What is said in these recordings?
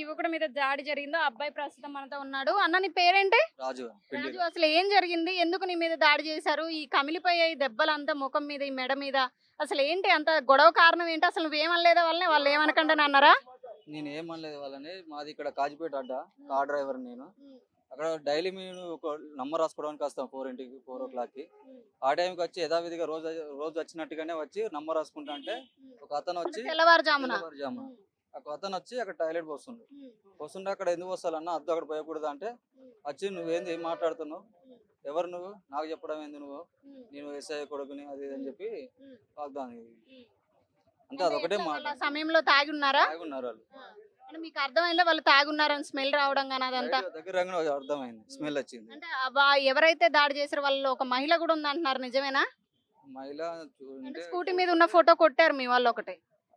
యువకుడి మీద దాడి జరిగిందో ఆ అబ్బాయి ప్రస్తుతం మనతో ఉన్నాడు. అన్న నీ పేరేంటి? రాజు రాజు, అసలు ఏం జరిగింది? ఎందుకు నీ మీద దాడి చేశారు? ఈ కమిలిపోయాయి దెబ్బలంతా ముఖం మీద, ఈ మెడ మీద. అసలు ఏంటి అంత గొడవ కారణం ఏంటి? అసలు నువ్వేమనలేదా వాళ్ళని? వాళ్ళు ఏమనకుండా అన్నారా? నేను ఏమనలేదు వాళ్ళని. మాది ఇక్కడ కాజిపేట అడ్డ. కార్ డ్రైవర్ నేను. అక్కడ డైలీ మేము ఒక నంబర్ రాసుకోవడానికి వస్తాం 4:00కి. ఆ టైంకి వచ్చి యథావిధిగా రోజు రోజు వచ్చినట్టుగానే వచ్చి నంబర్ రాసుకుంటా అంటే ఒక అతను వచ్చి తెల్లవారుజామున ఒక అతను వచ్చి అక్కడ టాయిలెట్ పోస్తుండు. పోస్తుంటే అక్కడ ఎందుకు వస్తాలన్నా అద్దు అక్కడ పోయకూడదు అంటే వచ్చి నువ్వేంది ఏం మాట్లాడుతున్నావు, ఎవరు నువ్వు, నాకు చెప్పడం ఏంది, నువ్వు నేను ఎస్ఐ కొడుకుని అది ఇది అని చెప్పి వాగ్దానం. అంటే అదొకటే మాట. సమయంలో తాగి ఉన్నారా? తాగి ఉన్నారు వాళ్ళు. మీకు అర్థమైందా వాళ్ళు తాగున్నారని? స్మెల్ రావడం కానీ అదంతా దగ్గర అర్థమైంది, స్మెల్ వచ్చింది. అంటే ఎవరైతే దాడి చేసారో వాళ్ళు ఒక మహిళ కూడా ఉంది అంటున్నారు, నిజమేనా? మహిళ అంటే స్కూటీ మీద ఉన్న ఫోటో కొట్టారు మీ వాళ్ళు ఒకటి.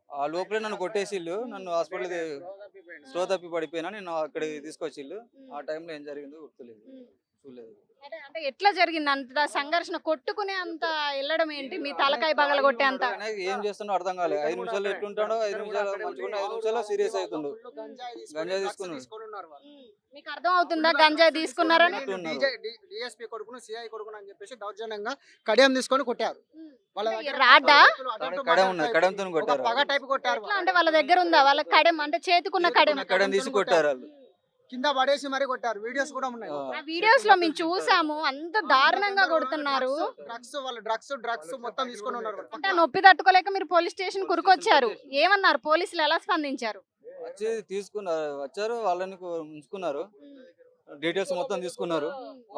ఆ లోపలే నన్ను కొట్టేసిళ్ళు. నన్ను హాస్పిటల్ స్లో తప్పి పడిపోయినా నేను అక్కడికి తీసుకొచ్చిళ్ళు. ఆ టైంలో ఏం జరిగిందో గుర్తులేదు, చూడలేదు. అంటే ఎట్లా జరిగింది అంత సంఘర్షణ? కొట్టుకునే అంత వెళ్ళడం ఏంటి? మీ తలకాయ పగల కొట్టే అంత ఏం చేస్తున్నా అర్థం కాలేదు. 5 నిమిషాలు ఎట్లుంటాడో 5 నిమిషాలు మంచిగా 5 నిమిషాల్లో సీరియస్ అవుతుండు. గంజాయి తీసుకున్నాడు. మీకు అర్థం అవుతుందా గంజాయి తీసుకున్నారని? డిఎస్పీ కొడుకును సిఐ కొడుకును అని చెప్పేసి దౌర్జన్యంగా కడియం తీసుకొని కొట్టారు. రాడ్డా కడంతో కొట్టారు. పగ టైప్ కొట్టారు. అంటే వాళ్ళ దగ్గర ఉందా వాళ్ళ కడెం? అంటే చేతుకున్న కడెం తీసి కొట్టారు వాళ్ళు. కింద పడేసి మరి కొట్టారు. వీడియోస్ కూడా ఉన్నాయి. ఆ వీడియోస్ లో మేము చూసాము, అంత దారుణంగా కొడుతున్నారు. డ్రగ్స్ మొత్తం తీసుకొని ఉన్నారు. అంటే నొప్పి తట్టుకోలేక మీరు పోలీస్ స్టేషన్ కురుకొచ్చారు. ఏమన్నారు పోలీసులు? ఎలా స్పందించారు? వచ్చి వచ్చారు, వాళ్ళని ఉంచుకున్నారు, డీటెయిల్స్ మొత్తం తీసుకున్నారు.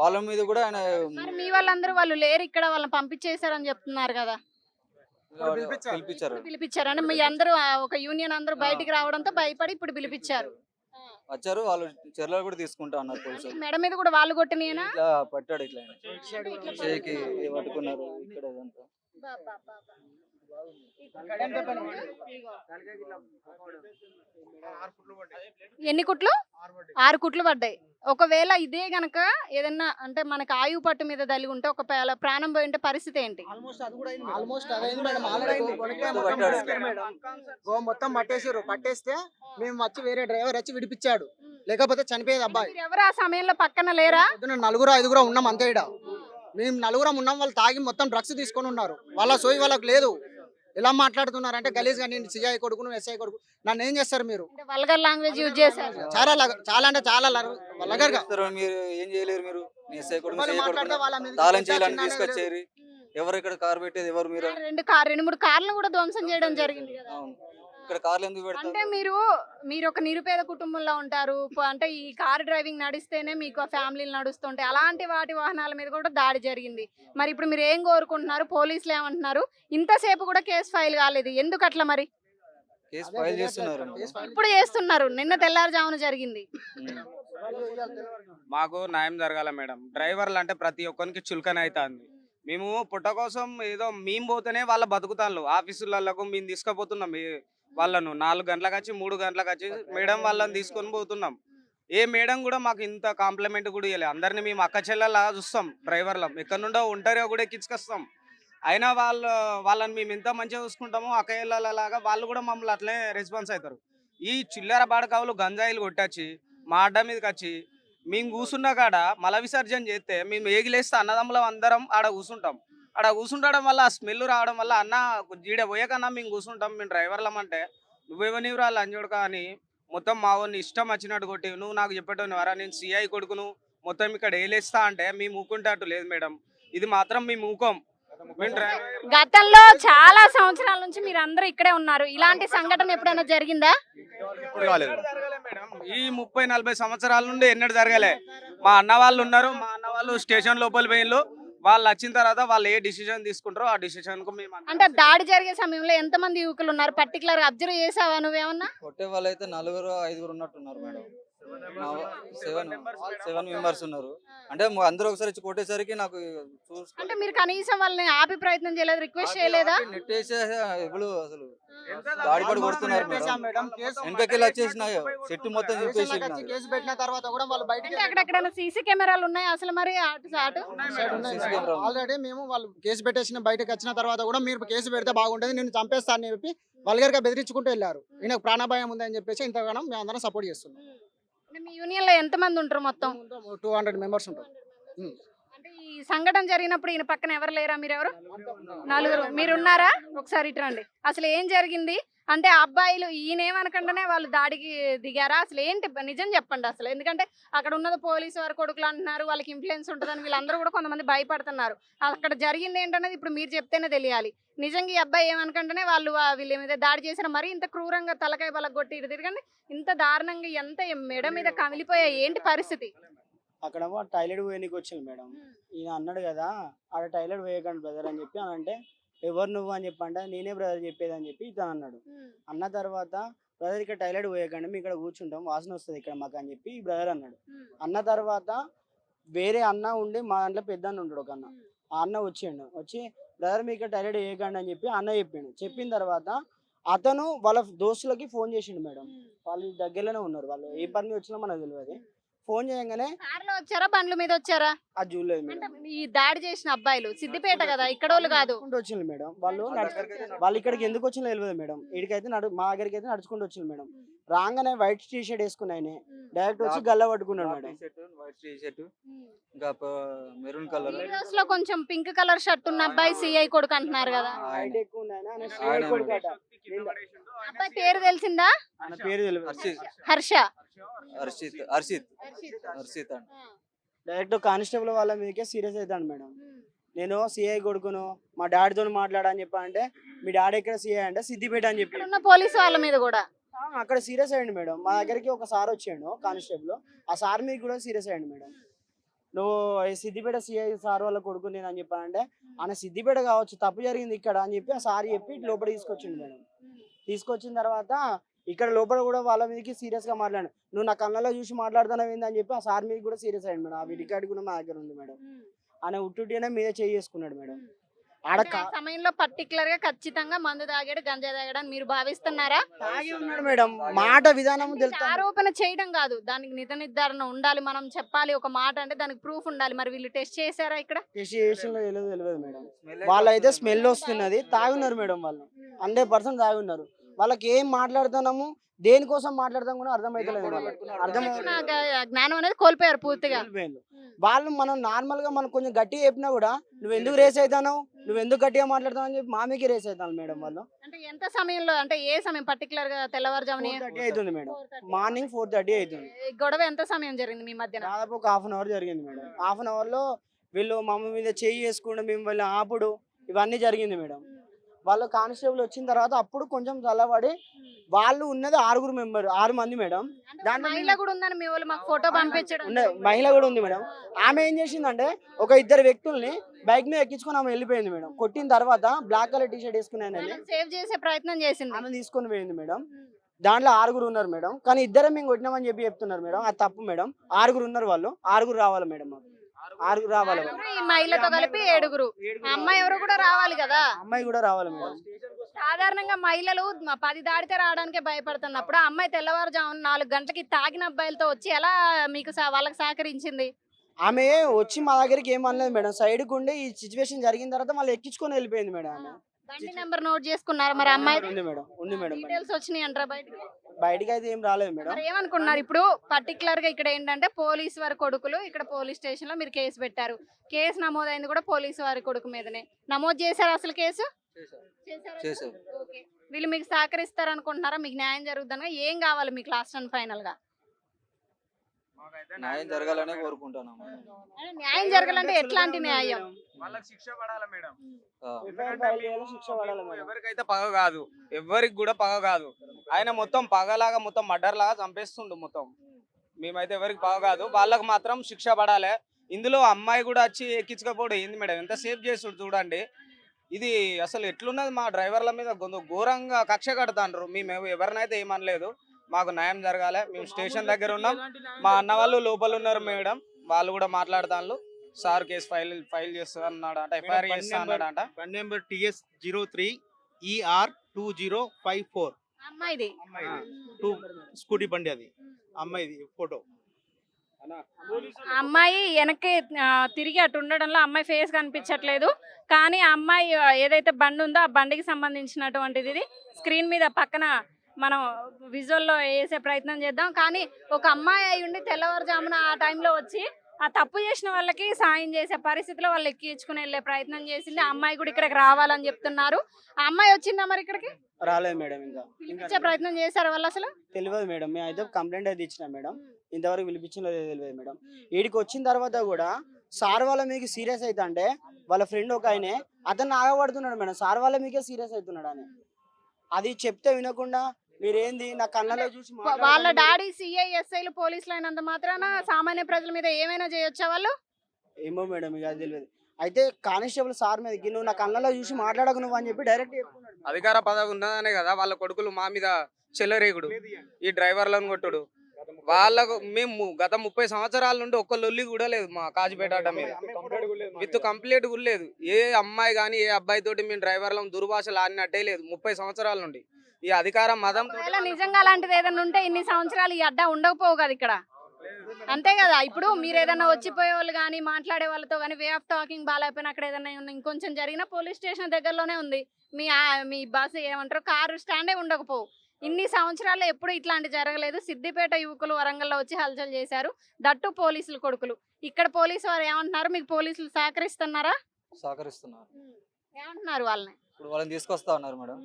వాళ్ళ మీద కూడా ఆయన మీ వాళ్ళందరూ వాళ్ళు లేరు ఇక్కడ, వాళ్ళని పంపించేశారని చెప్తున్నారు కదా. పిలిపించారు అంటే మీ అందరూ ఒక యూనియన్ అందరూ బయటికి రావడంతో భయపడి ఇప్పుడు పిలిపించారు. వచ్చారు, వాళ్ళు చర్యలు కూడా తీసుకుంటా అన్నారు పోలీసులు. మెడ మీద కూడా వాళ్ళు కొట్టిన పట్టాడు, ఇట్లా చేయికి పట్టుకున్నారు ఇక్కడ. ఎన్ని కుట్లు? 6 కుట్లు పడ్డాయి. ఒకవేళ ఇదే గనక ఏదన్నా అంటే మనకు ఆయువు పట్టు మీద తగిలి ఉంటే ఒక ప్రాణం పోయింటే పరిస్థితి ఏంటి? మొత్తం పట్టేస్తే మేము వచ్చి వేరే డ్రైవర్ వచ్చి విడిపించాడు, లేకపోతే చనిపోయేది అబ్బాయి. ఎవరు ఆ సమయంలో పక్కన లేరా? 4-5 ఉన్నాం అంతే. మేము 4 ఉన్నాం, వాళ్ళు తాగి మొత్తం డ్రగ్స్ తీసుకొని ఉన్నారు. వాళ్ళ సోయి వాళ్ళకి లేదు. ఎలా మాట్లాడుతున్నారు అంటే గలీజ్ గా, నేను సిఐ కొడుకును ఎస్ఐ కొడుకు, నన్ను ఏం చేస్తారు మీరు? వల్గర్ లాంగ్వేజ్ యూజ్ చేశారు. చాలా అంటే చాలా వల్గర్ గా. మీరు ఏం చేయలేరు, మీరు ఎస్ఐ కొడుకు తాళం చేయాలని తీసుకొచ్చేరి. ఎవరు ఇక్కడ కార్ పెట్టేది ఎవరు? మీరు 2-3 కార్లను కూడా ధ్వంసం చేయడం జరిగింది కదా. ఇక్కడ కార్లు ఎందుకు పెడతారు? అంటే మీరు ఒక నిరుపేద కుటుంబంలో ఉంటారు. అంటే ఈ కార్ డ్రైవింగ్ నడిస్తేనే మీకు ఫ్యామిలీలు నడుస్తుంటాయి. అలాంటి వాటి వాహనాల మీద కూడా దాడి జరిగింది. మరి ఇప్పుడు మీరు ఏం కోరుకుంటున్నారు? పోలీసులు ఏమంటున్నారు? ఇంతసేపు కూడా కేసు ఫైల్ కాలేదు, ఎందుకు అట్లా? మరి కేసు ఫైల్ చేస్తున్నారు, ఇప్పుడు చేస్తున్నారు. నిన్న తెల్లారుజామున జరిగింది. మాకు న్యాయం జరగాల మేడం. డ్రైవర్లు అంటే ప్రతి ఒక్కరికి చులకన అవుతుంది. మేము పుట్ట కోసం ఏదో మేము పోతేనే వాళ్ళ బతుకుతాను. ఆఫీసులకు మేము తీసుకుపోతున్నాం వాళ్ళను. 4 గంటలకు వచ్చి 3 గంటలకు వచ్చి మేడం వాళ్ళని తీసుకొని పోతున్నాం. ఏ మేడం కూడా మాకు ఇంత కాంప్లిమెంట్ కూడా ఇవ్వలేదు. అందరినీ మేము అక్క చెల్లెలా చూస్తాం. డ్రైవర్లం ఎక్కడి నుండో ఒంటరిగా కూడా ఎక్కించుకొస్తాం. అయినా వాళ్ళని మేము ఎంత మంచిగా చూసుకుంటామో అక్క చెల్లెలలాగా వాళ్ళు కూడా మమ్మల్ని అట్లే రెస్పాన్స్ అవుతారు. ఈ చిల్లర బాడకావులు గంజాయిలు కొట్టచ్చి మా అడ్డ మీదకి వచ్చి మేము కూర్చున్నా కాడ మల విసర్జన చేస్తే మేము ఏగిలేస్తే అన్నదమ్ములం అందరం ఆడ కూర్చుంటాం. ఆడ కూర్చుంటడం వల్ల ఆ స్మెల్ రావడం వల్ల అన్న జీడ పోయేకన్నా మేము కూర్చుంటాం. మేము డ్రైవర్లం అంటే నువ్వేవనివ్వరు వాళ్ళు అంజోడు కానీ మొత్తం మా వాడిని ఇష్టం వచ్చినట్టు కొట్టి నువ్వు నాకు చెప్పేటోని వరా, నేను సిఐ కొడుకును మొత్తం ఇక్కడ వేలేస్తా అంటే మేము ఊకుంటట్టు లేదు మేడం. ఇది మాత్రం మేము ఊకోం. గతంలో చాలా సంవత్సరాల నుంచి మీరు అందరూ ఇక్కడే ఉన్నారు. ఇలాంటి సంఘటన ఎప్పుడైనా జరిగిందా? ఈ 30-40 సంవత్సరాల నుండి ఎన్నడూ జరగలే. మా అన్న వాళ్ళు ఉన్నారు, మా అన్న వాళ్ళు స్టేషన్ లోపల పోయిళ్ళు. వాళ్ళు వచ్చిన తర్వాత వాళ్ళు ఏ డిసిజన్ తీసుకుంటారో ఆ డిసిజన్ కు మేము. అంటే దాడి జరిగే సమయంలో ఎంత మంది యువకులు ఉన్నారు? పర్టికులర్ గా అబ్జర్వ్ చేసావా నువ్వేమన్నా? కొట్టే వాళ్ళు అయితే 4-5 ఉన్నట్టున్నారు మేడం. సెవెన్ మెంబర్స్ ఉన్నారు. అంటే అందరూ ఒకసారి వచ్చి కొట్టేసరికి నాకు అంటే మీరు కనీసం వాళ్ళని ఆపి ప్రయత్నం చేయలేదు, రిక్వెస్ట్ చేయలేదా? నెట్టేసే ఇప్పుడు అసలు దాడి పడి కొడుతున్నారు మేడం. వెనకకెళ్ళి వచ్చేసినాయి చెట్టు మొత్తం స్టేషన్లోకి వచ్చి చెప్పేసి కేసు పెట్టిన తర్వాత కూడా వాళ్ళు బయటికి అంటే అక్కడెక్కడైనా సీసీ కెమెరాలు ఉన్నాయి అసలు మరి అటు CC కెమెరా ఉంది. ఆల్రెడీ మేము వాళ్ళు కేసు పెట్టేసిన బయటకు వచ్చిన తర్వాత కూడా మీరు కేసు పెడితే బాగుంటుంది, నేను చంపేస్తాను అని చెప్పి వల్గర్ గా బెదిరించుకుంటూ వెళ్ళారు. ఈయనకు ప్రాణభయం ఉందని చెప్పేసి ఇంతగానో మేము అందరం సపోర్ట్ చేస్తున్నాం. అంటే మీ యూనియన్ లో ఎంత మంది ఉంటారు మొత్తం? 200 మెంబర్స్ ఉంటారు. అంటే ఈ సంఘటన జరిగినప్పుడు ఈయన పక్కన ఎవరు లేరా? మీరెవరు? నలుగురు మీరు ఉన్నారా? ఒకసారి ఇటు రండి. అసలు ఏం జరిగింది? అంటే ఆ అబ్బాయిలు ఈయన ఏమనకుండానే వాళ్ళు దాడికి దిగారా? అసలు ఏంటి నిజం చెప్పండి అసలు. ఎందుకంటే అక్కడ ఉన్నది పోలీసు వారి కొడుకులు అంటున్నారు, వాళ్ళకి ఇన్ఫ్లుయెన్స్ ఉంటుందని వీళ్ళందరూ కూడా కొంతమంది భయపడుతున్నారు. అక్కడ జరిగింది ఏంటనేది ఇప్పుడు మీరు చెప్తేనే తెలియాలి. నిజంగా ఈ అబ్బాయి ఏమనకుండానే వాళ్ళు వీళ్ళ మీద దాడి చేసిన మరి ఇంత క్రూరంగా తలకాయ బలగొట్టి ఇటు తిరగండి, ఇంత దారుణంగా ఎంత మెడ మీద కమిలిపోయా ఏంటి పరిస్థితి? అక్కడ టాయిలెట్ పోయడానికి వచ్చింది మేడం. ఈయన అన్నాడు కదా ఆడ టాయిలెట్ పోయకండి బ్రదర్ అని చెప్పి అని అంటే, ఎవరు నువ్వు అని చెప్పంటే నేనే బ్రదర్ చెప్పేది అని చెప్పి ఇతను అన్నాడు. అన్న తర్వాత బ్రదర్ ఇక్కడ టాయిలెట్ పోయకండి, మేము ఇక్కడ కూర్చుంటాం, వాసన వస్తుంది ఇక్కడ మాకు అని చెప్పి బ్రదర్ అన్నాడు. అన్న తర్వాత వేరే అన్న ఉండి మా దాంట్లో పెద్ద అన్న ఉంటాడు ఒక అన్న, ఆ అన్న వచ్చిండు. వచ్చి బ్రదర్ మీ ఇక్కడ టాయిలెట్ వేయకండి అని చెప్పి అన్న చెప్పిండు. చెప్పిన తర్వాత అతను వాళ్ళ దోస్తులకి ఫోన్ చేసిండు మేడం. వాళ్ళు దగ్గరలోనే ఉన్నారు, వాళ్ళు ఏ పని మీద వచ్చినా మనకు తెలియదు. ఫోన్ చేయగానే కార్లో వచ్చారా బండ్ల మీద వచ్చారా? అది చూడలేదు అంటే మేడం. ఈ దాడి చేసిన అబ్బాయిలు సిద్దిపేట కదా, ఇక్కడోళ్ళు కాదు. నడుచుకుంటూ వచ్చింది మేడం. వాళ్ళు ఇక్కడికి ఎందుకు వచ్చినా తెలియదు మేడం. ఇక్కడికైతే మా దగ్గరికి అయితే నడుచుకుంటూ వచ్చింది మేడం. రాగానే వైట్ టీ షర్ట్ వేసుకుని ఆయన డైరెక్ట్ వచ్చి గల్ల పట్టుకున్నాడు మేడం. వైట్ టీ షర్ట్ ఇంకా మెరూన్ కలర్, వీడియోస్ లో కొంచెం పింక్ కలర్ షర్ట్ ఉన్న అబ్బాయి సిఐ కొడుకు అంటున్నారు కదా. హైట్ ఎక్కువ ఉంది ఆయన, ఆయన ఆయన CI కొడుకు అట. అబ్బాయి పేరు తెలిసిందా? ఆయన పేరు తెలియదు. హర్ష. హర్షిత్ అండి. డైరెక్ట్ కానిస్టేబుల్ వాళ్ళ మీదకే సీరియస్ అవుతాడు మేడం. నేను సిఐ కొడుకును, మా డాడీతో మాట్లాడని చెప్పానంటే, మీ డాడీ ఎక్కడ సిఐ అంటే సిద్దిపేట అని చెప్పి ఉన్న పోలీసు వాళ్ళ మీద కూడా అక్కడ సీరియస్ అయ్యండి మేడం. మా దగ్గరికి ఒక సార్ వచ్చాడు కానిస్టేబుల్, ఆ సార్ మీకు కూడా సీరియస్ అయ్యండి మేడం. నువ్వు సిద్దిపేట సిఐ సార్ వాళ్ళ కొడుకు నేను అని చెప్పానంటే, ఆయన సిద్దిపేట కావచ్చు, తప్పు జరిగింది ఇక్కడ అని చెప్పి ఆ సార్ చెప్పి లోపల తీసుకొచ్చిండు మేడం. తీసుకొచ్చిన తర్వాత ఇక్కడ లోపల కూడా వాళ్ళ మీదకి సీరియస్ గా మాట్లాడు, నువ్వు నా కళ్ళలో చూసి మాట్లాడుతున్నావు ఏంది అని చెప్పి ఆ సార్ మీద కూడా సీరియస్ అయ్యండి మేడం. ఆ రికార్డ్ కూడా మా దగ్గర ఉంది మేడం. ఆయన ఉట్టునే మీద చేసుకున్నాడు మేడం. ఆడ అంటే ఆ సమయంలో పర్టికులర్ గా ఖచ్చితంగా మందు తాగాడు, గంజా తాగాడు అని మీరు భావిస్తున్నారా? తాగి ఉన్నాడు మేడం. మాట విధానం అంటే తెలుసు. ఆరోపణ చేయడం కాదు, దానికి నిజ నిర్ధారణ ఉండాలి, మనం చెప్పాలి ఒక మాట అంటే దానికి ప్రూఫ్ ఉండాలి. మరి వీళ్ళు టెస్ట్ చేశారా ఇక్కడ? టెస్ట్ చేసిన తెలియదు మేడం. వాళ్ళైతే స్మెల్ వస్తున్నది, తాగున్నారు మేడం. వాళ్ళు 100% తాగి ఉన్నారు. వాళ్ళకి ఏం మాట్లాడుతున్నాము, దేనికోసం మాట్లాడతాం కూడా అర్థమైతలేదు. జ్ఞానం అనేది కోల్పోయారు పూర్తిగా. వాళ్ళు మనం నార్మల్ గా మనం కొంచెం గట్టిగా చెప్పినా కూడా నువ్వు ఎందుకు రేస్ అవుతావు, నువ్వు ఎందుకు గట్టిగా మాట్లాడతావు అని చెప్పి మామీకి రేస్ అవుతాను మేడం. వాళ్ళు అంటే ఎంత సమయంలో, అంటే ఏ సమయం పర్టికులర్ గా? తెల్లవారుజామున 4:30 అవుతుంది మేడం. మార్నింగ్ 4:30 అవుతుంది. ఈ గొడవ ఎంత సమయం జరిగింది మీ మధ్యన? దాదాపు ఒక 1/2 అవర్ జరిగింది మేడం. 1/2 అవర్ లో వీళ్ళు మా అమ్మ మీద చేయి చేసుకుంటూ మేము వీళ్ళు ఆపుడు ఇవన్నీ జరిగింది మేడం. వాళ్ళు కానిస్టేబుల్ వచ్చిన తర్వాత అప్పుడు కొంచెం చల్లబడి, వాళ్ళు ఉన్నది 6 మంది మేడం. దాంట్లో మహిళ కూడా ఉందని మీ వాళ్ళు మాకు ఫోటో పంపించడం. మహిళ కూడా ఉంది మేడం. ఆమె ఏం చేసిందంటే ఒక 2 వ్యక్తుల్ని బైక్ మీద ఎక్కించుకొని ఆమె వెళ్ళిపోయింది మేడం. కొట్టిన తర్వాత బ్లాక్ కలర్ టీ షర్ట్ వేసుకుని సేవ్ చేసే ప్రయత్నం చేసింది. ఆమె తీసుకొని పోయింది మేడం. దాంట్లో 6 ఉన్నారు మేడం. కానీ 2 మేము కొట్టినామని చెప్పి చెప్తున్నారు మేడం. అది తప్పు మేడం. 6 ఉన్నారు వాళ్ళు. 6 రావాలి మేడం. 6 రావాలి. ఈ మహిళతో కలిపి 7. అమ్మాయి ఎవరు కూడా రావాలి కదా. అమ్మాయి కూడా రావాలి మేడం. సాధారణంగా మహిళలు 10 దాటితే రావడానికే భయపడుతున్నప్పుడు ఆ అమ్మాయి తెల్లవారుజామున 4 గంటలకి తాగిన అబ్బాయిలతో వచ్చి ఎలా మీకు వాళ్ళకి సహకరించింది? ఆమె వచ్చి మా దగ్గరికి ఏమనలేదు మేడం. సైడ్కి ఉండి ఈ సిచ్యువేషన్ జరిగిన తర్వాత మళ్ళీ ఎక్కించుకొని వెళ్ళిపోయింది మేడం. ఆమె బండి నెంబర్ నోట్ చేసుకున్నారు మరి? అమ్మాయి ఉంది మేడం. ఉంది మేడం. డీటెయిల్స్ వచ్చినాయి అంటారా బయటికి? బయటికి అయితే ఏం రాలేదు మేడం. మరి ఏమనుకున్నారు ఇప్పుడు? పర్టికులర్ గా ఇక్కడ ఏంటంటే పోలీసు వారి కొడుకులు ఇక్కడ పోలీస్ స్టేషన్ లో మీరు కేసు పెట్టారు. కేసు నమోదైంది కూడా పోలీసు వారి కొడుకు మీదనే. నమోదు చేశారు అసలు కేసు? చేశారు. ఓకే. వీళ్ళు మీకు సహకరిస్తారు అనుకుంటున్నారా? మీకు న్యాయం జరుగుతుందా? ఏం కావాలి మీకు లాస్ట్ అండ్ ఫైనల్ గా? న్యాయం జరగాలనే కోరుకుంటాను. న్యాయం జరగాలంటే ఎట్లాంటి న్యాయం? వాళ్ళకి శిక్ష పడాలి మేడం. శిక్ష పడాలి మేడం. ఎవరికైతే పగ కాదు, ఎవరికి కూడా పగ కాదు. ఆయన మొత్తం పగలాగా మొత్తం మర్డర్ లాగా చంపేస్తుండు మొత్తం. మేమైతే ఎవరికి పగ కాదు, వాళ్ళకి మాత్రం శిక్ష పడాలి. ఇందులో అమ్మాయి కూడా వచ్చి ఎక్కించకపోవడం ఏంది మేడం? ఎంత సేఫ్ చేస్తుడు చూడండి. ఇది అసలు ఎట్లున్నది? మా డ్రైవర్ల మీద ఘోరంగా కక్ష కడతాండ్రు. మేము ఎవరినైతే ఏమనలేదు, మాకు న్యాయం జరగాలి. మేము స్టేషన్ దగ్గర ఉన్నాం, మా అన్న వాళ్ళు లోపల ఉన్నారు మేడం, వాళ్ళు కూడా మాట్లాడతాను. సార్ కేసు ఫైల్ చేస్తా అన్నాడు అంట, ఎఫ్ఐఆర్ చేస్తా అన్నాడు అంట. బండి నెంబర్ TS03 ER2054 అమ్మాయిది టూ స్కూటీ బండి, అది అమ్మాయిది ఫోటో. ఆ అమ్మాయి వెనక్కి తిరిగి అటు ఉండడంలో అమ్మాయి ఫేస్ కనిపించట్లేదు. కానీ ఆ అమ్మాయి ఏదైతే బండి ఉందో ఆ బండికి సంబంధించినటువంటిది ఇది స్క్రీన్ మీద పక్కన మనం విజువల్లో వేసే ప్రయత్నం చేద్దాం. కానీ ఒక అమ్మాయి అయి ఉండి తెల్లవారుజామున ఆ టైంలో వచ్చి ఆ తప్పు చేసిన వాళ్ళకి సాయం చేసే పరిస్థితిలో వాళ్ళు ఎక్కించుకుని వెళ్ళే ప్రయత్నం చేసింది. ఆ అమ్మాయి కూడా ఇక్కడికి రావాలని చెప్తున్నారు. ఆ అమ్మాయి వచ్చిందా మరి ఇక్కడికి? రాలేదు మేడం. ఇంకా పిలిపించే ప్రయత్నం చేశారు వాళ్ళు అసలు? తెలియదు మేడం. మేము అయితే కంప్లైంట్ అయితే ఇచ్చినా మేడం, ఇంతవరకు పిలిపించిందో తెలియదు మేడం. వీడికి వచ్చిన తర్వాత కూడా సార్ వాళ్ళ మీకు సీరియస్ అయితే అంటే వాళ్ళ ఫ్రెండ్ ఒక ఆయనే అతను ఆగబడుతున్నాడు మేడం, సార్ వాళ్ళ మీకే సీరియస్ అవుతున్నాడు అని. అది చెప్తే వినకుండా మీరేంది నా కళ్ళలో చూసి వాళ్ళ డాడీ సిఐ ఎస్ఐలు పోలీసులు అయినంత మాత్రాన సామాన్య ప్రజల మీద ఏమైనా చేయొచ్చా వాళ్ళు? ఏమో మేడం, ఇక అది తెలియదు. అయితే కానిస్టేబుల్ సార్ మీదకి నువ్వు నా కళ్ళలో చూసి మాట్లాడకు నువ్వు అని చెప్పి డైరెక్ట్ చెప్తున్నాడు. అధికార పదవి ఉన్నదనే కదా వాళ్ళ కొడుకులు మా మీద చెల్లరేగుడు, ఈ డ్రైవర్లను కొట్టుడు. వాళ్ళకు మేము గత 30 సంవత్సరాల నుండి ఒక్క లొల్లి కూడా లేదు మా కాజీపేట అడ్డ మీద, విత్ కంప్లీట్ కూడా లేదు. ఏ అమ్మాయి కానీ ఏ అబ్బాయి తోటి మేము డ్రైవర్లను దుర్భాషలు ఆడినట్టే లేదు 30 సంవత్సరాల నుండి. ఈ అధికార మదం నిజంగా అలాంటిది ఏదైనా ఉంటే ఇన్ని సంవత్సరాలు ఈ అడ్డా ఉండకపోవు కదా ఇక్కడ, అంతే కదా. ఇప్పుడు మీరు ఏదైనా వచ్చిపోయే వాళ్ళు కానీ మాట్లాడే వాళ్ళతో కానీ వే ఆఫ్ టాకింగ్ బాగాలేకపోయినా అక్కడ ఏదైనా ఇంకొంచెం జరిగినా పోలీస్ స్టేషన్ దగ్గరలోనే ఉంది. మీ బస్సు ఏమంటారు కారు స్టాండే ఉండకపోవు. ఇన్ని సంవత్సరాల్లో ఎప్పుడు ఇట్లాంటి జరగలేదు. సిద్దిపేట యువకులు వరంగల్లో వచ్చి హల్చల్ చేశారు, దట్టు పోలీసులు కొడుకులు. ఇక్కడ పోలీసు వారు ఏమంటున్నారు? మీకు పోలీసులు సహకరిస్తున్నారా? సహకరిస్తున్నారు. ఏమంటున్నారు వాళ్ళని? ఇప్పుడు వాళ్ళని తీసుకొస్తా ఉన్నారు మేడం,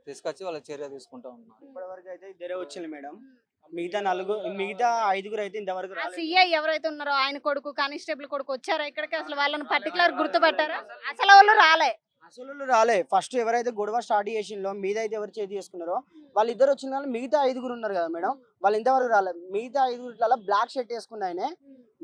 తీసుకొచ్చి వాళ్ళ చర్య తీసుకుంటా ఉన్నారు. ఇప్పటివరకు అయితే ఇద్దరే వచ్చింది మేడం, మిగతా 5గురు అయితే ఇంతవరకు ఆ రాలేదు. సిఐ ఎవరైతే ఉన్నారో ఆయన కొడుకు కానిస్టేబుల్ కొడుకు వచ్చారా ఇక్కడికి? అసలు వాళ్ళని పర్టికులర్ గుర్తుపట్టారా? అసలు వాళ్ళు రాలే. అసలు రాలే. ఫస్ట్ ఎవరైతే గొడవ స్టార్ట్ చేసిందో మీద అయితే ఎవరు చేతి చేసుకున్నారో వాళ్ళిద్దరు వచ్చిన వాళ్ళు మిగతా 5గురు ఉన్నారు కదా మేడం, వాళ్ళు ఇంతవరకు రాలేదు. మిగతా 5గురు బ్లాక్ షర్ట్ వేసుకున్న ఆయనే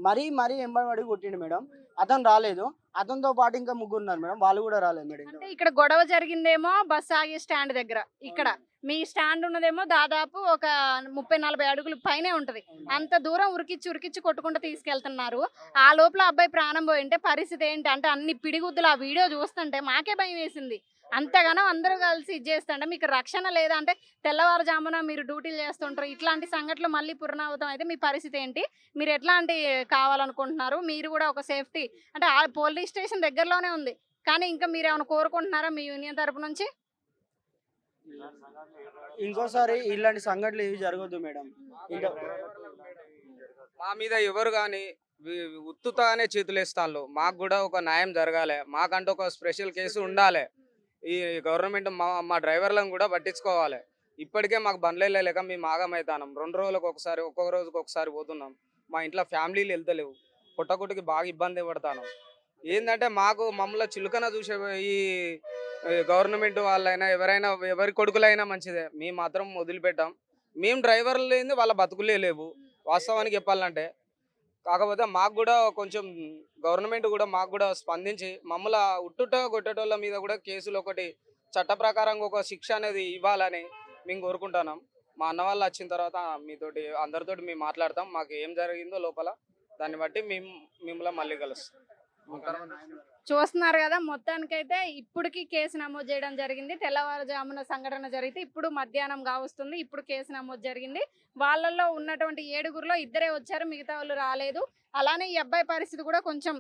మరీ ఎంబడి కొట్టిండు మేడం, అతను రాలేదు. అతనితో పాటు ఇంకా 3 ఉన్నారు మేడం, వాళ్ళు కూడా రాలేదు మేడం. అంటే ఇక్కడ గొడవ జరిగిందేమో బస్ ఆగే స్టాండ్ దగ్గర, ఇక్కడ మీ స్టాండ్ ఉన్నదేమో దాదాపు ఒక 30-40 అడుగులు పైనే ఉంటది. అంత దూరం ఉరికిచ్చి కొట్టుకుంటూ తీసుకెళ్తున్నారు. ఆ లోపల అబ్బాయి ప్రాణం పోయింటే పరిస్థితి ఏంటి అంటే అన్ని పిడిగుద్దులు ఆ వీడియో చూస్తుంటే మాకే భయం వేసింది. అంతగానో అందరూ కలిసి ఇది చేస్తుంటే మీకు రక్షణ లేదా? అంటే తెల్లవారుజామున మీరు డ్యూటీలు చేస్తుంటారు, ఇట్లాంటి సంఘటనలు మళ్ళీ పునరావృతం అయితే మీ పరిస్థితి ఏంటి? మీరు ఎట్లాంటి కావాలనుకుంటున్నారు? మీరు కూడా ఒక సేఫ్టీ అంటే ఆ పోలీస్ స్టేషన్ దగ్గరలోనే ఉంది, కానీ ఇంకా మీరు ఏమైనా కోరుకుంటున్నారా మీ యూనియన్ తరపు నుంచి? ఇంకోసారి ఇలాంటి సంఘటనలు ఏవి జరగద్దు మేడం. ఇంకా మా మీద ఎవరు కానీ ఉత్తుతానే చేతులేస్తాను. మాకు కూడా ఒక న్యాయం జరగాలి, మాకంటూ ఒక స్పెషల్ కేసు ఉండాలి. ఈ గవర్నమెంట్ మా డ్రైవర్లను కూడా పట్టించుకోవాలి. ఇప్పటికే మాకు బండ్లు వెళ్ళలేక మేము ఆగమవుతాం. 2 రోజులకు ఒకసారి, ఒక్కొక్క రోజుకి ఒకసారి పోతున్నాం. మా ఇంట్లో ఫ్యామిలీలు వెళ్తలేవు, పుట్టకుటికి బాగా ఇబ్బంది పడతాను. ఏంటంటే మమ్మల్ని చులకన చూసే ఈ గవర్నమెంట్ వాళ్ళైనా ఎవరైనా ఎవరి కొడుకులైనా మంచిదే, మేము మాత్రం వదిలిపెట్టాం. మేము డ్రైవర్లు లేని వాళ్ళ బతుకులే లేవు వాస్తవానికి చెప్పాలంటే. కాకపోతే మాకు కూడా కొంచెం గవర్నమెంట్ కూడా మాకు కూడా స్పందించి మమ్మల్ని ఉట్టుట కొట్టేటోళ్ళ మీద కూడా కేసులు ఒకటి చట్ట ప్రకారంగా ఒక శిక్ష అనేది ఇవ్వాలని మేము కోరుకుంటున్నాం. మా అన్న వాళ్ళు వచ్చిన తర్వాత మీతోటి అందరితోటి మేము మాట్లాడతాం, మాకు ఏం జరిగిందో లోపల దాన్ని బట్టి మిమ్మల్ని మళ్ళీ కలుస్తాం. చూస్తున్నారు కదా, మొత్తానికైతే ఇప్పటికి కేసు నమోదు చేయడం జరిగింది. తెల్లవారుజామున సంఘటన జరిగితే ఇప్పుడు మధ్యాహ్నం కావస్తుంది, ఇప్పుడు కేసు నమోదు జరిగింది. వాళ్ళల్లో ఉన్నటువంటి 7గురిలో 2 వచ్చారు, మిగతా వాళ్ళు రాలేదు. అలానే ఈ అబ్బాయి పరిస్థితి కూడా కొంచెం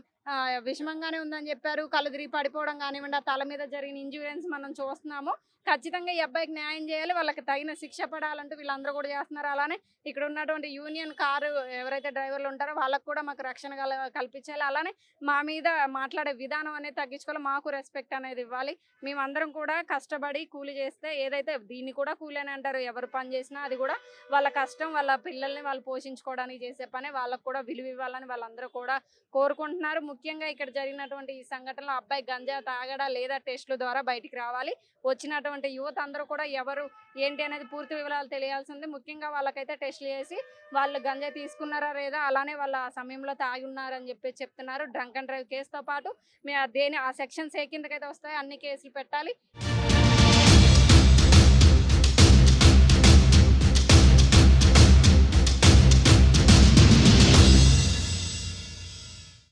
విషమంగానే ఉందని చెప్పారు. కళ్ళు తిరిగి పడిపోవడం కానివ్వండి, ఆ తల మీద జరిగిన ఇంజూరెన్స్ మనం చూస్తున్నాము. ఖచ్చితంగా ఈ అబ్బాయికి న్యాయం చేయాలి, వాళ్ళకి తగిన శిక్ష పడాలంటూ వీళ్ళందరూ కూడా చేస్తున్నారు. అలానే ఇక్కడ ఉన్నటువంటి యూనియన్ కారు ఎవరైతే డ్రైవర్లు ఉంటారో వాళ్ళకు కూడా మాకు రక్షణ కల్పించాలి. అలానే మా మీద మాట్లాడే విధానం అనేది తగ్గించుకోవాలి, మాకు రెస్పెక్ట్ అనేది ఇవ్వాలి. మేమందరం కూడా కష్టపడి కూలి చేస్తే ఏదైతే దీన్ని కూడా కూలి అని అంటారు, ఎవరు పని చేసినా అది కూడా వాళ్ళ కష్టం, వాళ్ళ పిల్లల్ని వాళ్ళు పోషించుకోవడానికి చేసే పనే, వాళ్ళకు కూడా విలువ ఇవ్వాలని వాళ్ళందరూ కూడా కోరుకుంటున్నారు. ముఖ్యంగా ఇక్కడ జరిగినటువంటి ఈ సంఘటనలో అబ్బాయి గంజా తాగడా లేదా టెస్టుల ద్వారా బయటికి రావాలి. వచ్చినటువంటి యువత అందరూ కూడా ఎవరు ఏంటి అనేది పూర్తి వివరాలు తెలియాల్సింది. ముఖ్యంగా వాళ్ళకైతే టెస్టులు చేసి వాళ్ళు గంజా తీసుకున్నారా లేదా, అలానే వాళ్ళ ఆ సమయంలో తాగి ఉన్నారని చెప్పి చెప్తున్నారు. డ్రంక్ అండ్ డ్రైవ్ కేసుతో పాటు ఆ సెక్షన్స్ ఏ కిందకైతే వస్తాయో అన్ని కేసులు పెట్టాలి.